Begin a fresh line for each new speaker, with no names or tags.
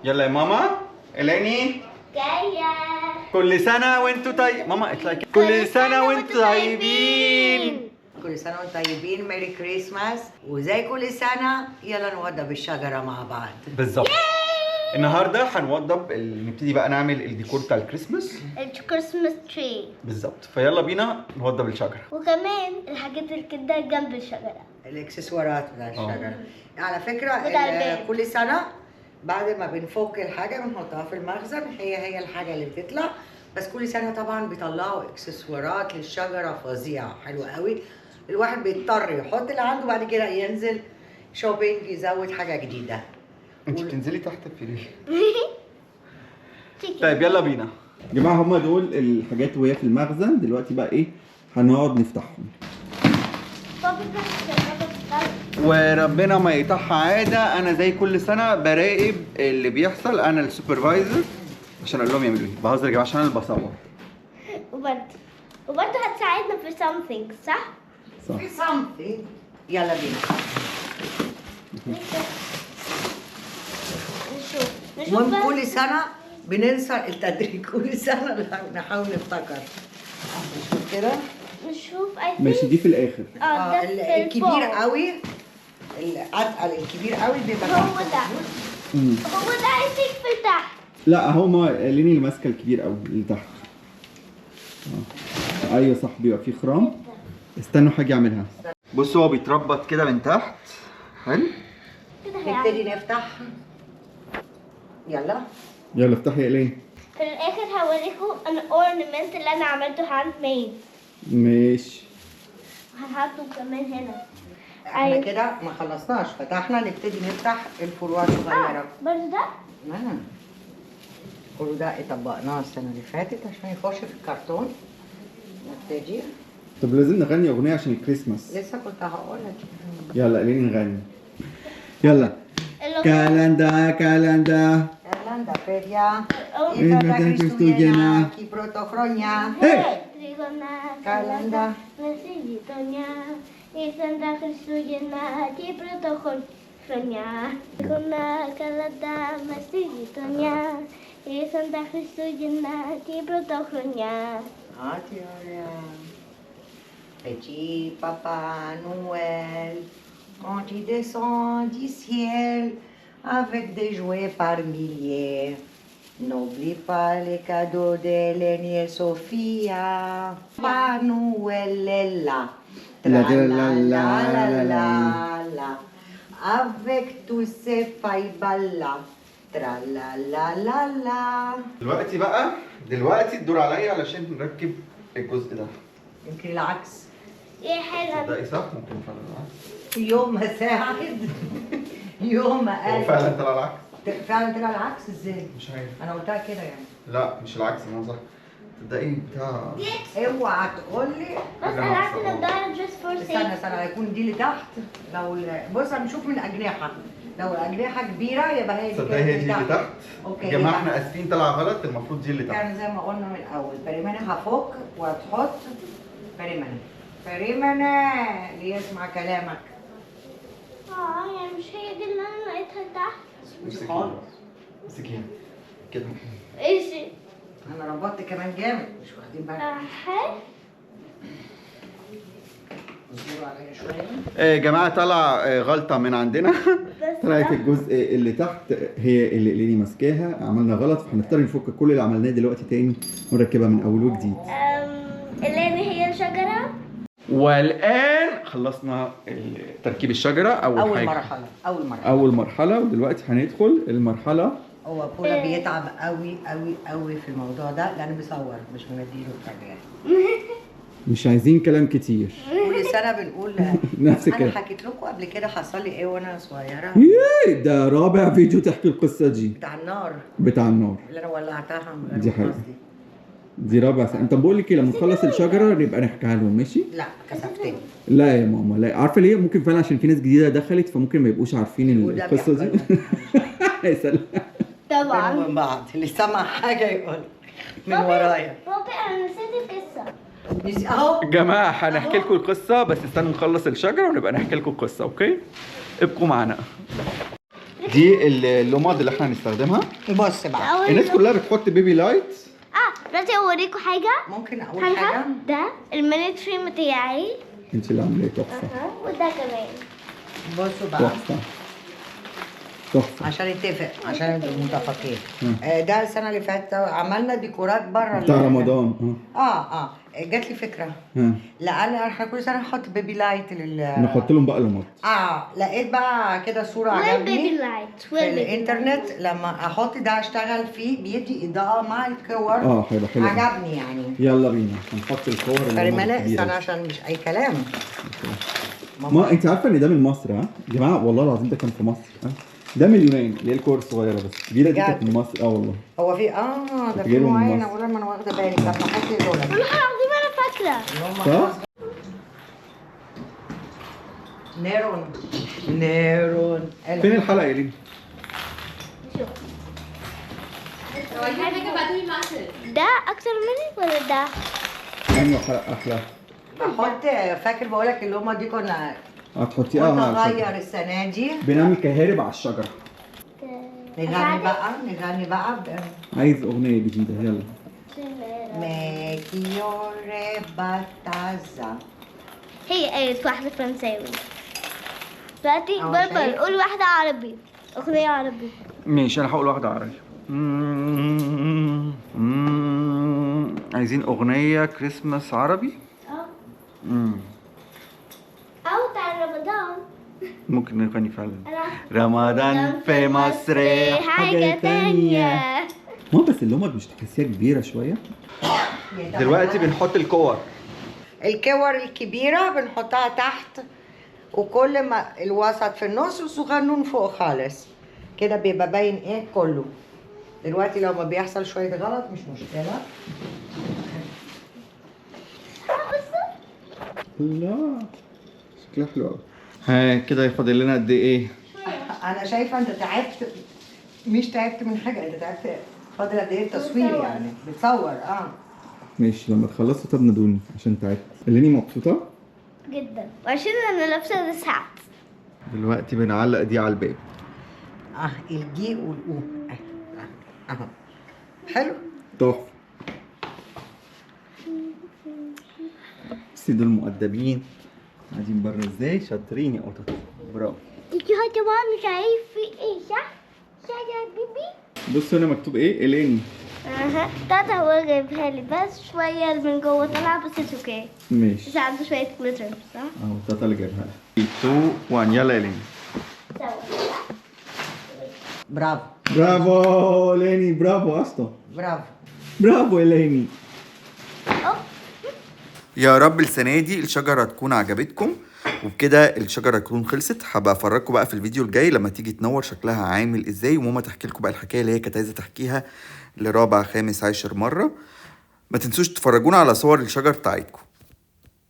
يلا يا ماما. إليني
جاية.
كل سنة وانتوا طيب. ماما اطلعي كده. كل سنة وانتوا طيبين.
كل سنة وانتم طيبين، ميري كريسماس. وزي كل سنة يلا نوضب الشجرة مع بعض.
بالظبط. النهارده هنوضب نبتدي بقى نعمل الديكور بتاع الكريسماس.
الكريسماس تري.
بالظبط، فيلا بينا نوضب الشجرة.
وكمان الحاجات اللي كده جنب الشجرة.
الاكسسوارات بتاع الشجرة. على فكرة
بتاع البيت.
كل سنة بعد ما بنفك الحاجة بنحطها في المخزن، هي الحاجة اللي بتطلع. بس كل سنة طبعا بيطلعوا اكسسوارات للشجرة فظيعة حلوة قوي. الواحد بيضطر يحط اللي عنده، بعد كده ينزل شوبينج يزود حاجة جديدة.
انت بتنزلي تحت في ليه؟ طيب يلا بينا يا جماعه. هما دول الحاجات وهي في المخزن. دلوقتي بقى ايه؟ هنقعد نفتحهم وربنا ما يقطعها عاده. انا زي كل سنه براقب اللي بيحصل، انا السوبرفايزر عشان اقول لهم يعملوا ايه. بهزر يا جماعه عشان انا اللي بصور.
وبرضه هتساعدنا في something صح؟
صح.
في something. يلا بينا.
نشوف
المهم
بس.
كل سنة بننسى التدريج، كل سنة نحاول نفتكر. نشوف كده.
نشوف I think.
ماشي، دي في الاخر.
ده في
الكبير
الفوق.
قوي، الاتقل الكبير قوي بيبقى
هو
تحت.
ده. هو ده I think في تحت.
لا هما ليني اللي ماسكه الكبير قوي اللي تحت. ايوه صح، بيبقى فيه خرام. استنوا حاجه اعملها. بصوا هو بيتربط كده من تحت. حلو.
كده
نبتدي
هيعمل.
نفتح. يلا.
يلا افتحي يا الين.
في الاخر هوريكم الاورنمنت اللي انا عملته هاند ميد.
ماشي.
هحطه كمان هنا.
احنا
أيوة.
كده ما خلصناش، فتحنا نبتدي نفتح الفروع الصغيرة.
برضه ده؟
كل ده طبقناه السنة اللي فاتت عشان يخش في الكرتون. نبتدي.
طب لازم نغني اغنيه عشان الكريسماس.
لسه كنت هقول لك.
يلا الين نغني. يلا. كالندا كالندا.
Calenda feria.
Oh.
I
Calenda
frata
Cristoiena.
Cristoiena. Ki protochronia.
Trigona,
Calenda.
Nasivitonia, i Santa Cristugena, ti protochronia. Trigona, Calada, Nasivitonia, i Santa Cristugena, ti protochronia.
Atioria. Petit Papa Noël, quand tu descends du ciel avec des jouets par milliers, n'oublie pas les cadeaux d'Hélène et Sophia. Papa Noël est là.
La,
Tra
la,
la
la,
la
la,
la la. Avec tous ses failles tra la la la la.
دلوقتي الدور عليا علشان نركب الجزء ده.
يمكن العكس.
ايه حلو.
تصدقي صح، ممكن فعلا العكس.
يوم ما ساعد يوم ما قال
هو فعلا طلع العكس.
فعلا طلع العكس ازاي؟
مش عارف.
انا قلتها كده يعني.
لا مش العكس، انا صح. تصدقي بتاع.
اوعى تقول لي.
بس انا عارفه ان ده just for
استنى
safety.
هيكون دي اللي تحت. لو بص هنشوف من الاجنحه، لو الاجنحه كبيره يبقى هي دي
تصدقي هي دي اللي تحت.
اوكي
يا جماعه
يبقى
احنا اسفين طلع غلط، المفروض دي اللي تحت.
يعني زي ما قلنا من الاول. بريمانه هفك وهتحط بريمانه. بريمانه اللي يسمع كلامك.
يعني مش هي دي اللي انا لقيتها تحت.
امسكيها كده.
ايش؟
انا ربطت كمان جامد، مش واخدين بالك.
حلو.
اصبروا عليا شويه.
يا جماعه طلع غلطه من عندنا. طلعت الجزء اللي تحت هي اللي ليني ماسكاها. عملنا غلط، فهنضطر نفك كل اللي عملناه دلوقتي تاني ونركبها من اول وجديد.
اللي هي الشجرة.
والان خلصنا تركيب الشجره.
اول
مرحله ودلوقتي هندخل المرحله.
هو بولا بيتعب قوي قوي قوي في الموضوع ده لانه بيصور مش مديله حاجات.
مش عايزين كلام كتير.
كل سنه بنقول
نفس الكلام.
انا حكيت لكم قبل كده حصل لي ايه وانا صغيره.
ده رابع فيديو تحكي القصه دي.
بتاع النار
اللي
انا ولعتها من غير
دي حقيقة.
قصدي.
دي رابع سنه. انت بقول لك لما نخلص الشجره نبقى نحكيها لهم. ماشي؟
لا كسفتني.
لا يا ماما لا. عارفه ليه؟ ممكن فعلا عشان في ناس جديده دخلت فممكن ما يبقوش عارفين القصه دي. يا سلام.
طبعا.
من بعض اللي سمع حاجه يقول من ورايا.
بابي انا نسيت القصة.
اهو
جماعه هنحكي لكم القصه، بس استنوا نخلص الشجره ونبقى نحكي لكم القصه. اوكي؟ ابقوا معانا. دي اللمض اللي احنا هنستخدمها.
بص بقى
الناس كلها بتحط بيبي لايت.
دلوقتي اوريكم حاجه.
ممكن اقول حاجه؟
ده المينيتري بتاعي.
انت اللي عاملاه تحفه.
وده كمان.
بصوا بقى
تحفه تحفه.
عشان نتفق، عشان نبقى متفقين. ده السنه اللي فاتت عملنا ديكورات بره
بتاع رمضان.
جات لي فكره.
ها.
لان احنا كل سنه نحط بيبي لايت
نحط لهم بقى لمض.
لقيت بقى كده صوره
بيبي
عجبني
لايت
في الانترنت. لما احط ده اشتغل فيه بيدي اضاءه مع الكور.
هيبقى حلو.
عجبني يعني.
يلا بينا هنحط الكور
فرمانة استنى عشان مش اي كلام.
ما انت عارفه ان ده من مصر؟ ها يا جماعه والله العظيم ده كان في مصر. ده من اليونان اللي هي الكور الصغيره، بس الكبيره دي كانت من مصر. والله
هو في ده في معينه والله ما انا واخده بالي. طب حط لي دول.
والله العظيم انا فاكره.
صح؟
نيرون
فين الحلقه يا لين؟
شوف ده اكتر مني ولا ده؟
انهي حلقه احلى؟
احط فاكر بقول لك اللقمه دي كنا
هتحطيها
كنت
مع
اغير السنه دي
بنعمل كهارب على الشجره.
نغني بقى
عايز اغنيه جديده يلا.
ميكيوري باتازا.
هي قالت واحدة فرنساوي. دلوقتي بربر قول واحدة عربي، أغنية عربي.
ماشي انا هقول واحده عربي. عايزين اغنيه كريسماس عربي.
أو بتاع رمضان.
ممكن نغني فعلا. رمضان في مصر حاجه تانية. بس اللمض مش تحسيها كبيره شويه؟ دلوقتي بنحط الكور
الكبيره بنحطها تحت، وكل ما الوسط في النص والصغنون فوق خالص كده بيبقى باين ايه كله. دلوقتي لو ما بيحصل شويه غلط مش مشكله.
لا شكلها حلو قوي. ها كده يفضل لنا قد ايه؟
انا شايفه انت تعبت، مش تعبت من حاجه، انت تعبت. فاضل قد ايه التصوير يعني؟ بتصور
ماشي لما تخلصوا طب نادوني عشان تعبت. الليني مبسوطه
جدا، وعشان أنا لابسة ساعات.
دلوقتي بنعلق دي على الباب.
الجي والاو اهو حلو
تحفه. بصي دول مؤدبين قاعدين بره ازاي شاطرين يا قطط. برافو.
انتي حتى بقى مش عارف في ايه صح؟ صح يا بيبي؟
بص هنا مكتوب ايه؟ اليني.
تاتا هو جايبها لي بس شوية من جوه طلع بس اتس اوكي.
ماشي.
بس عنده شوية جليتر صح؟
اهو تاتا اللي جايبها لي. 2 1 يلا يا ليني.
برافو
برافو ليني برافو اسطى. برافو يا ليني. يا رب السنة دي الشجرة تكون عجبتكم، وبكده الشجرة تكون خلصت. هبقى افرجكم بقى في الفيديو الجاي لما تيجي تنور شكلها عامل ازاي، وماما تحكي لكم بقى الحكاية اللي هي كانت عايزة تحكيها لرابع خامس 10 مرة. ما تنسوش تفرجونا على صور الشجر بتاعتكم.